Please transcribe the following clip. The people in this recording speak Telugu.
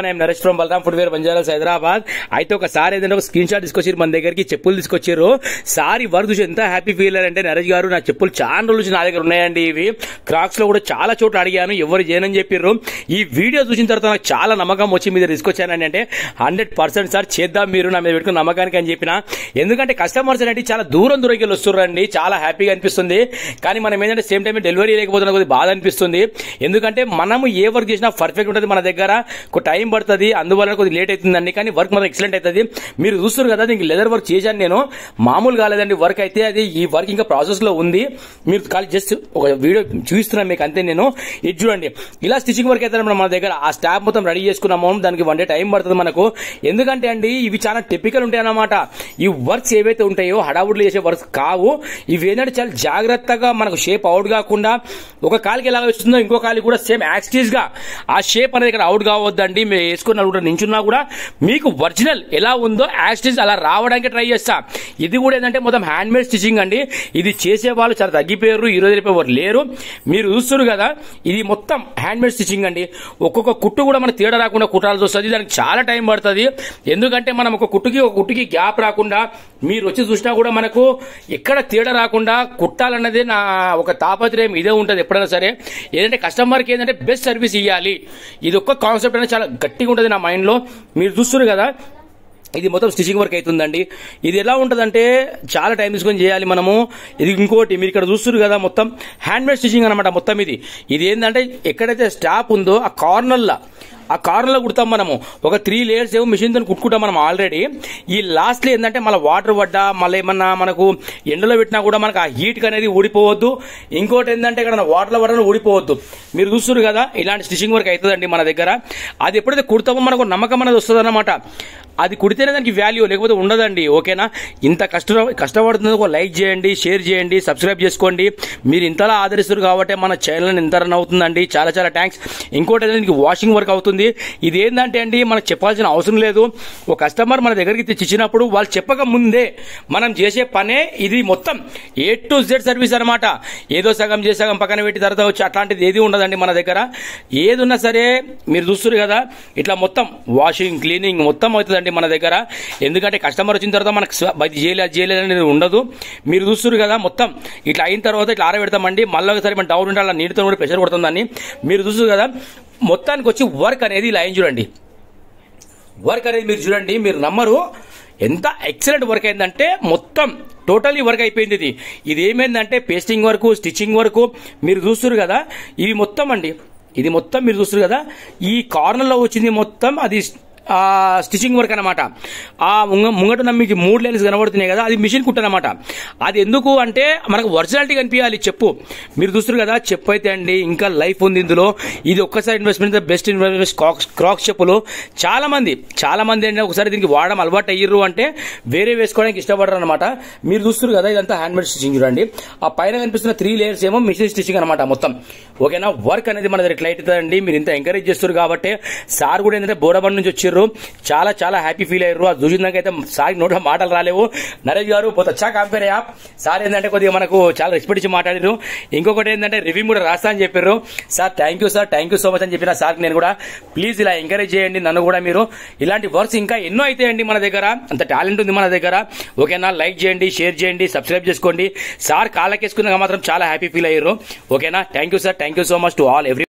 I'm Naresh from Balaram footwear Banjaras Hyderabad. అయితే ఒకసారి ఏదైనా ఒక స్క్రీన్ షాట్ తీసుకొచ్చారు మన దగ్గరికి, చెప్పులు తీసుకొచ్చారు. సారీ వర్క్ చూసి ఎంత హ్యాపీ ఫీల్ అయ్యారంటే, నరేష్ గారు నా చెప్పులు చాలా రోజుల నుంచి నా దగ్గర ఉన్నాయండి. ఇవి క్రాక్స్ లో కూడా చాలా చోట్ల అడిగాను, ఎవరు చేయనని చెప్పారు. ఈ వీడియో చూసిన తర్వాత నాకు చాలా నమ్మకం వచ్చి మీద తీసుకొచ్చానండి. అంటే 100% సార్ చేద్దాం మీరు నా మీద పెట్టుకున్న నమ్మకానికి అని చెప్పిన. ఎందుకంటే కస్టమర్స్ అనేది చాలా దూరం దూరంకి వస్తున్నారండి, చాలా హ్యాపీగా అనిపిస్తుంది. కానీ మనం ఏంటంటే సేమ్ టైం డెలివరీ లేకపోతున్న కొద్దిగా బాధ అనిపిస్తుంది. ఎందుకంటే మనము ఏ వర్క్ చేసినా పర్ఫెక్ట్ ఉంటుంది మన దగ్గర, టైం పడుతుంది, అందువల్ల కొద్దిగా లేట్ అవుతుందండి. కానీ వర్క్ మాత్రం ఎక్సలెంట్ అవుతుంది. మీరు చూస్తారు కదా, దీనికి లెదర్ వర్క్ చేశాను నేను, మామూలు కాలేదండి వర్క్ అయితే. అది ఈ వర్క్ ఇంకా ప్రాసెస్ లో ఉంది. మీరు ఖాళీ జస్ట్ ఒక వీడియో చూపిస్తున్నాను మీకు అంతే. నేను ఇది చూడండి, ఇలా స్టిచింగ్ వర్క్ అయితే మన దగ్గర ఆ స్టాప్ మొత్తం రెడీ చేసుకున్నాము. దానికి 1 డే టైం పడుతుంది మనకు. ఎందుకంటే అండి ఇవి చాలా టిపికల్ ఉంటాయి అన్నమాట. ఈ వర్క్స్ ఏవైతే ఉంటాయో హడావుడ్లు చేసే వర్క్స్ కావు. ఇవి ఏంటంటే చాలా జాగ్రత్తగా మనకు షేప్ అవుట్ కాకుండా, ఒక కాలికి ఎలా వస్తుందో ఇంకో కాలికి కూడా సేమ్ యాక్సిస్ గా ఆ షేప్ అనేది ఇక్కడ అవుట్ కావద్దండి. మీరు వేసుకున్న కూడా నించున్నా కూడా మీకు ఒరిజినల్ ఎలా ఉందో యాక్సిస్ అలా రావడానికి ట్రై చేస్తా. ఇది కూడా ఏంటంటే మొత్తం హ్యాండ్ మేడ్ స్టిచింగ్ అండి. ఇది చేసే వాళ్ళు చాలా తగ్గిపోయారు, ఈ రోజు రేపు లేరు. మీరు చూస్తున్నారు కదా, ఇది మొత్తం హ్యాండ్ మేడ్ స్టిచింగ్ అండి. ఒక్కొక్క కుట్టు కూడా మనకు తేడా రాకుండా కుట్టాల్సి వస్తుంది. దానికి చాలా టైం పడుతుంది. ఎందుకంటే మనం ఒక కుట్టుకి గ్యాప్ రాకుండా, మీరు వచ్చి చూసినా కూడా మనకు ఎక్కడ తేడా రాకుండా కుట్టాలన్నదే నా ఒక తాపత్రయం ఇదే ఉంటుంది ఎప్పుడైనా సరే. ఏంటంటే కస్టమర్కి ఏంటంటే బెస్ట్ సర్వీస్ ఇవ్వాలి. ఇది ఒక్క కాన్సెప్ట్ అనేది చాలా గట్టిగా ఉంటుంది నా మైండ్ లో. మీరు చూస్తున్నారు కదా, ఇది మొత్తం స్టిచింగ్ వర్క్ అవుతుందండి. ఇది ఎలా ఉంటుందంటే చాలా టైం తీసుకొని చేయాలి మనము. ఇది ఇంకోటి మీరు ఇక్కడ చూస్తున్నారు కదా, మొత్తం హ్యాండ్ మేడ్ స్టిచింగ్ అనమాట. మొత్తం ఇది ఏంటంటే ఎక్కడైతే స్టాప్ ఉందో ఆ కార్నర్లో కుడతాం మనము. ఒక 3 లేయర్స్ ఏమో మిషన్ తో కుట్టుకుంటాం మనం ఆల్రెడీ. ఈ లాస్ట్ లో ఏంటంటే మళ్ళీ వాటర్ పడ్డా, మళ్ళీ ఏమన్నా మనకు ఎండలో పెట్టినా కూడా మనకు ఆ హీట్ అనేది ఊడిపోవద్దు. ఇంకోటి ఏంటంటే ఇక్కడ వాటర్ పడ్డా ఊడిపోవద్దు. మీరు చూస్తున్నారు కదా, ఇలాంటి స్టిచింగ్ వర్క్ అవుతుందండి మన దగ్గర. అది ఎప్పుడైతే కుడతామో మనకు నమ్మకం అనేది వస్తుంది అన్నమాట. అది కుడితేనే దానికి వాల్యూ, లేకపోతే ఉండదండి. ఓకేనా? ఇంత కష్టపడుతున్నందుకు ఒక లైక్ చేయండి, షేర్ చేయండి, సబ్స్క్రైబ్ చేసుకోండి. మీరు ఇంతలా ఆదరిస్తారు కాబట్టి మన ఛానల్ ఇంత రన్ అవుతుందండి. చాలా చాలా థ్యాంక్స్. ఇంకోటి దీనికి వాషింగ్ వర్క్ అవుతుంది. ఇది ఏంటంటే అండి మనకు చెప్పాల్సిన అవసరం లేదు. ఒక కస్టమర్ మన దగ్గరికి తెచ్చినప్పుడు వాళ్ళు చెప్పక ముందే మనం చేసే పనే ఇది. మొత్తం A to Z సర్వీస్ అనమాట. ఏదో సగం చేసి సగం పక్కన పెట్టి తర్వాత వచ్చి అట్లాంటిది ఏది ఉండదండి మన దగ్గర. ఏది ఉన్నా సరే మీరు చూస్తున్నారు కదా, ఇట్లా మొత్తం వాషింగ్ క్లీనింగ్ మొత్తం అవుతుందండి మన దగ్గర. ఎందుకంటే కస్టమర్ వచ్చిన తర్వాత మనకు అది చేయలేదు అనేది ఉండదు. మీరు చూస్తున్నారు కదా, మొత్తం ఇట్లా అయిన తర్వాత ఇట్లా ఆరబెడతామండి. మళ్ళీ ఒకసారి మన డౌన్ ఉంటే అలా నీటితో కూడా ప్రెషర్ కొడుతుందని. మీరు చూస్తున్నారు కదా, మొత్తానికి వచ్చి వర్క్ అనేది ఇలా అయింది చూడండి. వర్క్ అనేది మీరు చూడండి, మీరు నమ్మరు ఎంత ఎక్సలెంట్ వర్క్ అయిందంటే మొత్తం టోటల్లీ వర్క్ అయిపోయింది. ఇది ఏమైందంటే పేస్టింగ్ వర్క్, స్టిచ్చింగ్ వర్క్ మీరు చూస్తున్నారు కదా, ఇవి మొత్తం అండి. ఇది మొత్తం మీరు చూస్తున్నారు కదా, ఈ కార్నర్ లో వచ్చింది మొత్తం అది స్టిచింగ్ వర్క్ అనమాట. ఆ ముంగట మీకు 3 లైన్స్ కనబడుతున్నాయి కదా, అది మిషన్ కుట్ట అనమాట. అది ఎందుకు అంటే మనకు ఒరిజినాలిటీ కనిపించాలి చెప్పు. మీరు చూస్తారు కదా, చెప్పు అయితే అండి ఇంకా లైఫ్ ఉంది ఇందులో. ఇది ఒక్కసారి ఇన్వెస్ట్మెంట్, బెస్ట్ ఇన్వెస్ట్మెంట్. క్రాక్స్ చెప్పులు చాలా మంది అంటే ఒకసారి దీనికి వాడడం అలవాటు అయ్యారు అంటే వేరే వేసుకోవడానికి ఇష్టపడరు అనమాట. మీరు చూస్తారు కదా, ఇదంతా హ్యాండ్ మేడ్ స్టిచింగ్ చూడండి. ఆ పైన కనిపిస్తున్న 3 లేయర్స్ ఏమో మిషన్ స్టిచింగ్ అనమాట మొత్తం. ఓకేనా? వర్క్ అనేది మన దగ్గర ఎట్లా అవుతుందండి. మీరు ఇంత ఎంకరేజ్ చేస్తారు కాబట్టి. సార్ కూడా ఏంటంటే బోరబండ్ నుంచి వచ్చారు, చాలా చాలా హ్యాపీ ఫీల్ అయ్యారు. అది చూసినాకైతే సార్ నోట మాటలు రాలేవు. నరేష్ గారు పోతే వచ్చా కాంపేర్ యాప్. సార్ ఏంటంటే కొద్దిగా మనకు చాలా రెస్పెక్ట్ ఇచ్చి మాట్లాడారు. ఇంకొకటి ఏంటంటే రివ్యూ కూడా రాస్తా అని చెప్పారు. Sir thank you sir, thank you so much అని చెప్పిన సార్ నేను కూడా. ప్లీజ్ ఇలా ఎంకరేజ్ చేయండి నన్ను కూడా. మీరు ఇలాంటి వర్క్స్ ఇంకా ఎన్నో అవుతాయండి మన దగ్గర. అంత టాలెంట్ ఉంది మన దగ్గర. ఓకేనా? లైక్ చేయండి, షేర్ చేయండి, సబ్స్క్రైబ్ చేసుకోండి. సార్ కాళ్ళకేసుకున్నాక మాత్రం చాలా హ్యాపీ ఫీల్ అయ్యారు. ఓకేనా? Thank you sir, thank you so much to all every